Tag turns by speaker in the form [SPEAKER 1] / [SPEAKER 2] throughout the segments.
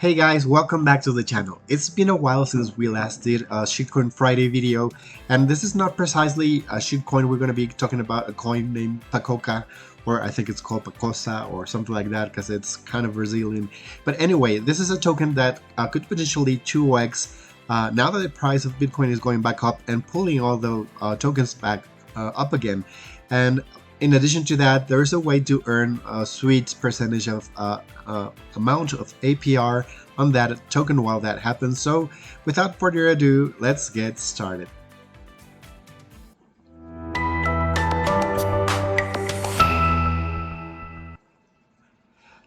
[SPEAKER 1] Hey guys, welcome back to the channel. It's been a while since we last did a Shitcoin Friday video, and this is not precisely a shitcoin. We're going to be talking about a coin named PACOCA, or I think it's called PACOCA or something like that because it's kind of Brazilian. But anyway, this is a token that could potentially 2x now that the price of Bitcoin is going back up and pulling all the tokens back up again. And in addition to that, there is a way to earn a sweet percentage of amount of APR on that token while that happens. So without further ado, let's get started.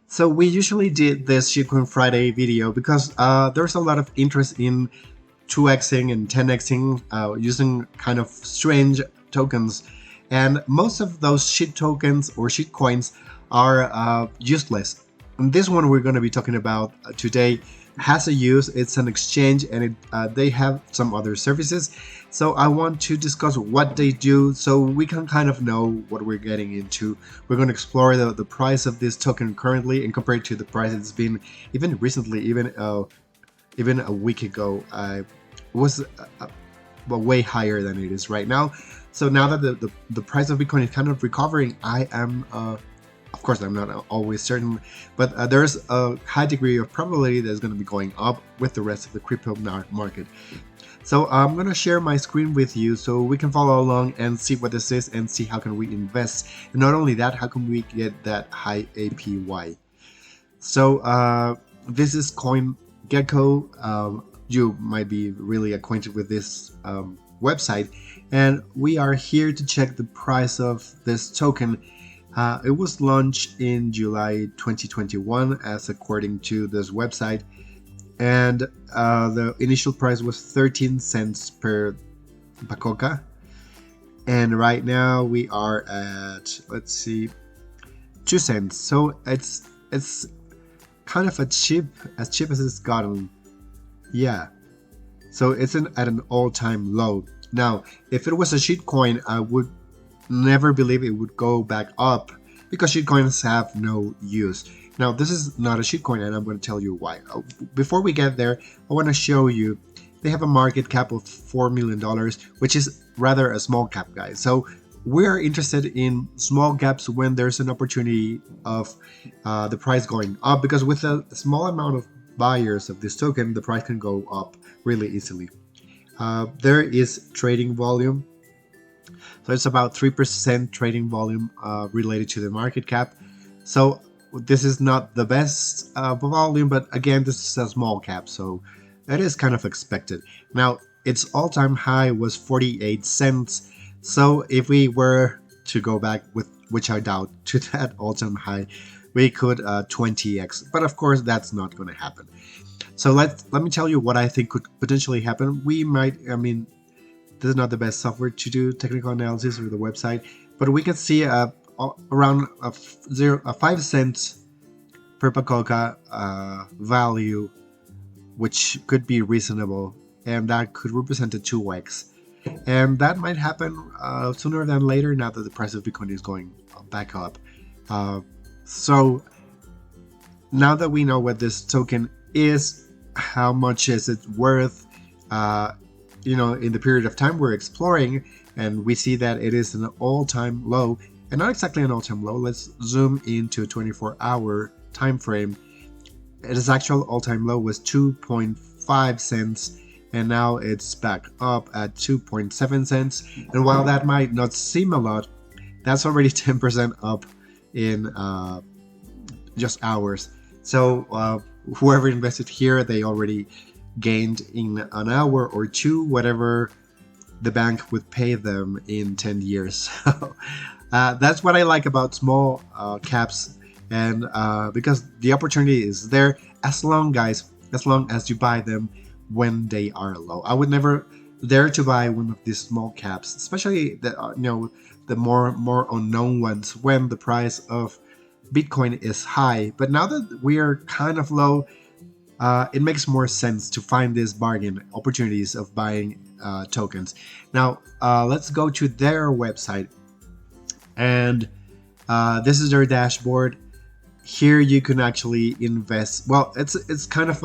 [SPEAKER 1] So we usually did this Shitcoin Friday video because there's a lot of interest in 2xing and 10xing using kind of strange tokens, and most of those shit tokens or shit coins are useless. And this one we're going to be talking about today has a use. It's an exchange, and they have some other services. So I want to discuss what they do so we can kind of know what we're getting into. We're going to explore the price of this token currently and compare it to the price it's been even recently, even a week ago. It was way higher than it is right now. So now that the price of Bitcoin is kind of recovering, I am, of course, I'm not always certain, but there's a high degree of probability that it's going to be going up with the rest of the crypto market. So I'm going to share my screen with you so we can follow along and see what this is and see how can we invest. And not only that, how can we get that high APY? So this is CoinGecko. You might be really acquainted with this website, and we are here to check the price of this token. It was launched in July 2021 as according to this website, and the initial price was 13 cents per PACOCA, and right now we are at, let's see, 2 cents. So it's kind of as cheap as it's gotten. Yeah, so it's at an all-time low. Now, if it was a shitcoin, I would never believe it would go back up because shitcoins have no use. Now, this is not a shitcoin, and I'm going to tell you why. Before we get there, I want to show you they have a market cap of $4 million, which is rather a small cap, guys. So we're interested in small caps when there's an opportunity of the price going up, because with a small amount of buyers of this token, the price can go up really easily. There is trading volume, so it's about 3% trading volume related to the market cap. So this is not the best volume, but again, this is a small cap, so it is kind of expected. Now, its all-time high was 48 cents. So if we were to go back, with which I doubt, to that all-time high, we could 20x, but of course that's not going to happen. So let me tell you what I think could potentially happen. We might, I mean, this is not the best software to do technical analysis or the website, but we can see around a 5 cents per PACOCA value, which could be reasonable, and that could represent a 2x. And that might happen sooner than later now that the price of Bitcoin is going back up. So now that we know what this token is, how much is it worth, in the period of time we're exploring, and we see that it is an all-time low, and not exactly an all-time low. Let's zoom into a 24-hour time frame. Its actual all-time low was 2.5 cents, and now it's back up at 2.7 cents. And while that might not seem a lot, that's already 10% up in just hours. So whoever invested here, they already gained in an hour or two whatever the bank would pay them in 10 years. So that's what I like about small caps, and because the opportunity is there as long as you buy them when they are low. I would never dare to buy one of these small caps, especially the more unknown ones when the price of Bitcoin is high. But now that we are kind of low, it makes more sense to find these bargain opportunities of buying tokens. Now, let's go to their website, and this is their dashboard. here you can actually invest. Well, it's kind of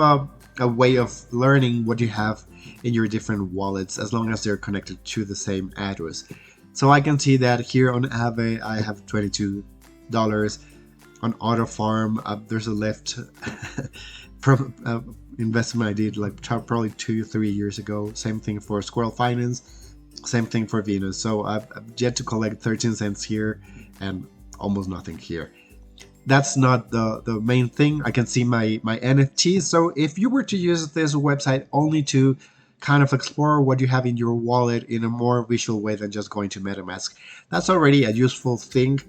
[SPEAKER 1] a way of learning what you have in your different wallets, as long as they're connected to the same address. So I can see that here on Aave I have $22. On Auto Farm, there's a lift from investment I did like probably 2-3 years ago. Same thing for Squirrel Finance, same thing for Venus. So I've yet to collect 13 cents here and almost nothing here. That's not the main thing. I can see my NFTs. So if you were to use this website only to kind of explore what you have in your wallet in a more visual way than just going to MetaMask, that's already a useful thing.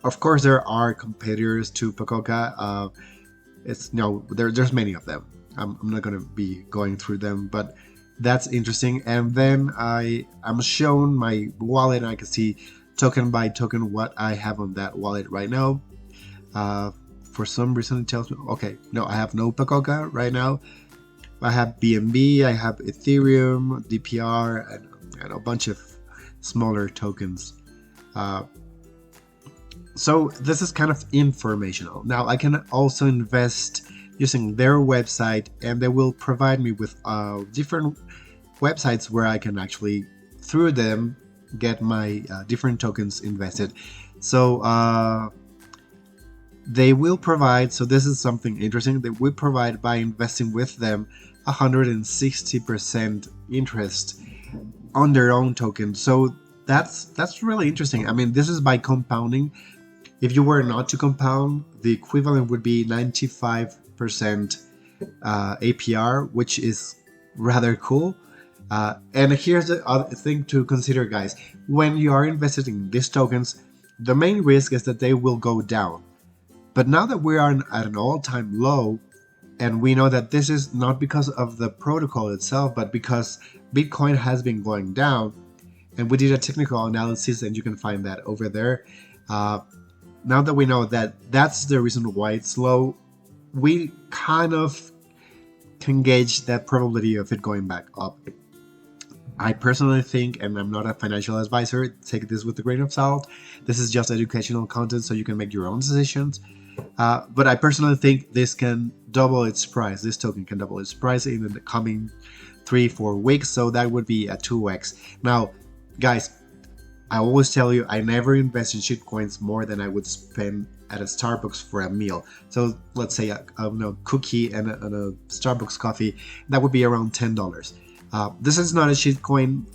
[SPEAKER 1] Of course, there are competitors to PACOCA. There's many of them. I'm not going to be going through them, but that's interesting. And then I'm shown my wallet, and I can see token by token what I have on that wallet right now. For some reason, it tells me, okay, no, I have no PACOCA right now. I have BNB, I have Ethereum, DPR, and a bunch of smaller tokens. So this is kind of informational. Now I can also invest using their website, and they will provide me with different websites where I can actually, through them, get my different tokens invested. So they will provide, so this is something interesting, they will provide by investing with them 160% interest on their own token. So that's really interesting. I mean, this is by compounding. If you were not to compound, the equivalent would be 95% APR, which is rather cool. And here's the other thing to consider, guys. When you are invested in these tokens, the main risk is that they will go down. But now that we are at an all-time low, and we know that this is not because of the protocol itself, but because Bitcoin has been going down, and we did a technical analysis, and you can find that over there. Now that we know that that's the reason why it's low, we kind of can gauge that probability of it going back up. I personally think, and I'm not a financial advisor, take this with a grain of salt. This is just educational content, so you can make your own decisions. But I personally think this can double its price. This token can double its price in the coming 3-4 weeks, so that would be a 2x. Now, guys, I always tell you, I never invest in shitcoins more than I would spend at a Starbucks for a meal. So let's say a cookie and a Starbucks coffee, that would be around $10. This is not a shitcoin,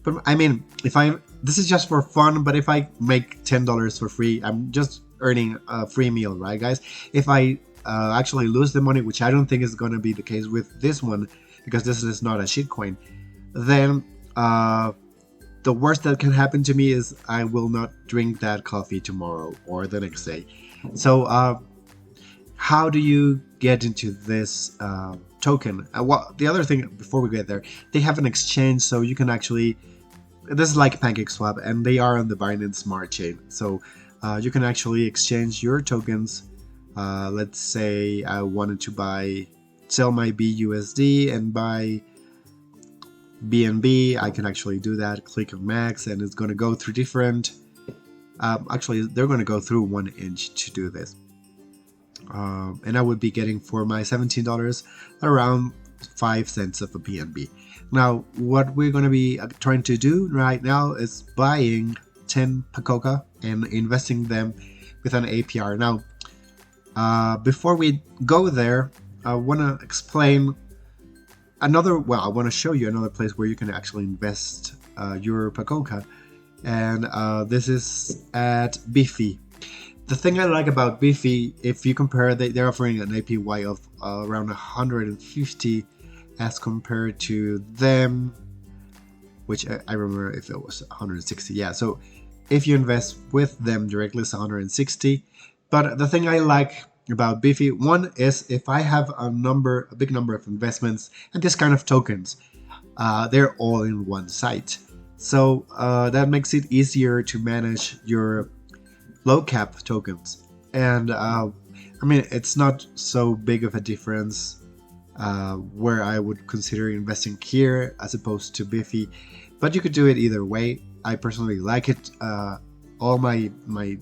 [SPEAKER 1] but I mean, this is just for fun. But if I make $10 for free, I'm just earning a free meal, right, guys? If I actually lose the money, which I don't think is going to be the case with this one, because this is not a shitcoin, then the worst that can happen to me is I will not drink that coffee tomorrow or the next day. So how do you get into this token? Well, the other thing before we get there, they have an exchange, so you can actually, this is like PancakeSwap, and they are on the Binance Smart Chain. So you can actually exchange your tokens. Let's say I wanted to sell my BUSD and buy BNB. I can actually do that. Click on max, and it's going to go through different. Actually, they're going to go through 1 inch to do this. And I would be getting for my $17 around 5 cents of a BNB. Now, what we're going to be trying to do right now is buying 10 PACOCA and investing them with an APR. Now, before we go there, I want to explain I want to show you another place where you can actually invest your PACOCA, and this is at Biffy. The thing I like about Biffy, if you compare, they're offering an APY of around 150 as compared to them, which I remember if it was 160. Yeah, so if you invest with them directly, it's 160. But the thing I like about Biffy, one is if I have a big number of investments and this kind of tokens, they're all in one site. So that makes it easier to manage your low cap tokens. And I mean, it's not so big of a difference where I would consider investing here as opposed to Biffy, but you could do it either way. I personally like it. all my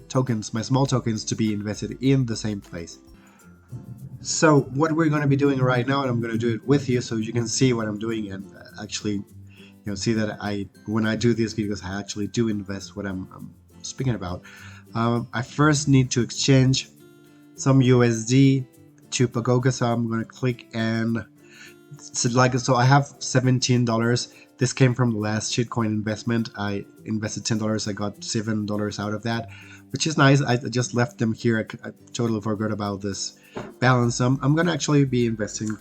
[SPEAKER 1] tokens, my small tokens, to be invested in the same place. So what we're going to be doing right now, and I'm going to do it with you so you can see what I'm doing and actually see that when I do these videos I actually do invest what I'm speaking about. I first need to exchange some USD to PACOCA, so I'm going to click and select. So I have $17. This came from the last shitcoin investment. I invested $10. I got $7 out of that, which is nice. I just left them here. I totally forgot about this balance. I'm going to actually be investing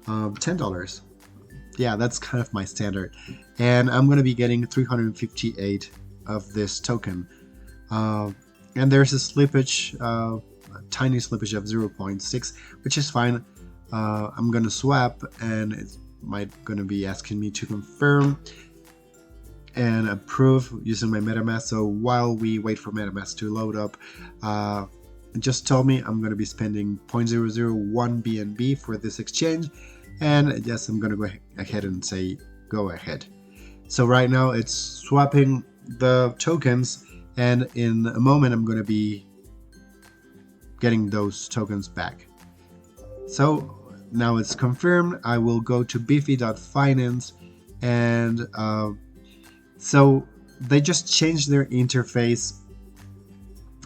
[SPEAKER 1] $10. Yeah, that's kind of my standard. And I'm going to be getting 358 of this token. And there's a slippage, a tiny slippage of 0.6, which is fine. I'm going to swap, and it's going to be asking me to confirm and approve using my MetaMask. So while we wait for MetaMask to load up, it just told me I'm going to be spending 0.001 BNB for this exchange, and yes, I'm going to go ahead and say go ahead. So right now it's swapping the tokens, and in a moment I'm going to be getting those tokens back. So now it's confirmed. I will go to beefy.finance, and so they just changed their interface,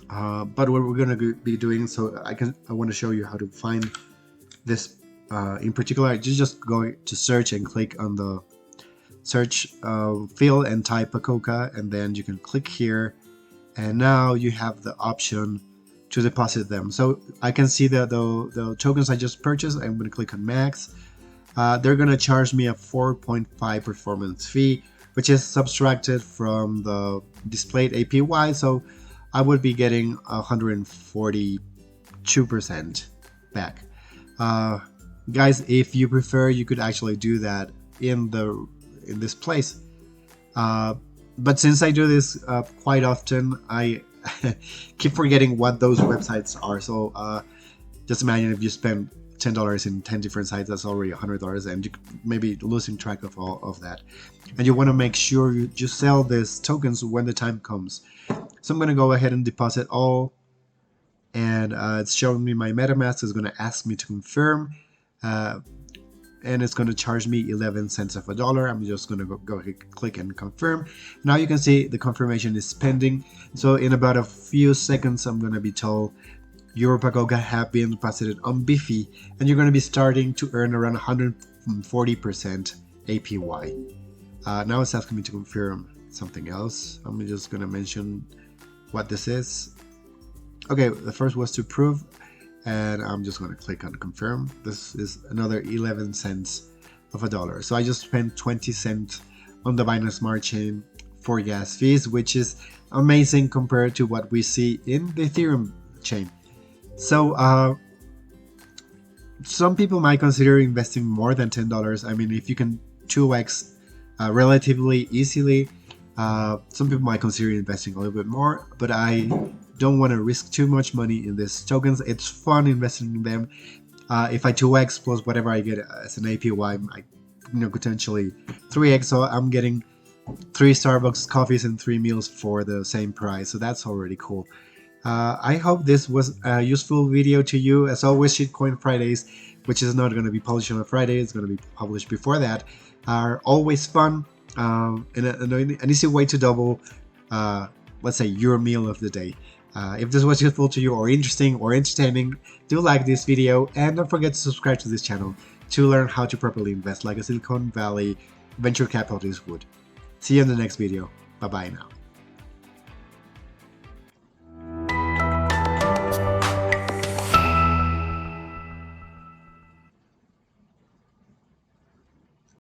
[SPEAKER 1] but what we're going to be doing, so I want to show you how to find this in particular. You just go to search and click on the search field and type PACOCA, and then you can click here, and now you have the option to deposit them. So I can see the tokens I just purchased. I'm going to click on max. They're going to charge me a 4.5 performance fee, which is subtracted from the displayed APY. So I would be getting 142% back. Guys, if you prefer, you could actually do that in this place. But since I do this quite often, I keep forgetting what those websites are. So just imagine if you spend $10 in 10 different sites, that's already $100, and you maybe losing track of all of that. And you want to make sure you sell these tokens when the time comes. So I'm going to go ahead and deposit all, and it's showing me my MetaMask is going to ask me to confirm, and it's going to charge me 11 cents of a dollar. I'm just going to go ahead, click and confirm. Now you can see the confirmation is pending. So in about a few seconds, I'm going to be told your PACOCA have been deposited on Biffy, and you're going to be starting to earn around 140% APY. Now it's asking me to confirm something else. I'm just going to mention what this is. Okay, the first was to prove, and I'm just going to click on confirm. This is another 11 cents of a dollar. So I just spent 20 cents on the Binance Smart Chain for gas fees, which is amazing compared to what we see in the Ethereum chain. So some people might consider investing more than $10. I mean, if you can 2x relatively easily, some people might consider investing a little bit more, but I don't want to risk too much money in these tokens. It's fun investing in them. If I 2x plus whatever I get as an APY, potentially 3x, so I'm getting 3 Starbucks coffees and 3 meals for the same price, so that's already cool. I hope this was a useful video to you. As always, Shitcoin Fridays, which is not going to be published on a Friday, it's going to be published before that, are always fun, and an easy way to double, let's say, your meal of the day. If this was useful to you or interesting or entertaining, do like this video, and don't forget to subscribe to this channel to learn how to properly invest like a Silicon Valley venture capitalist would. See you in the next video. Bye bye now.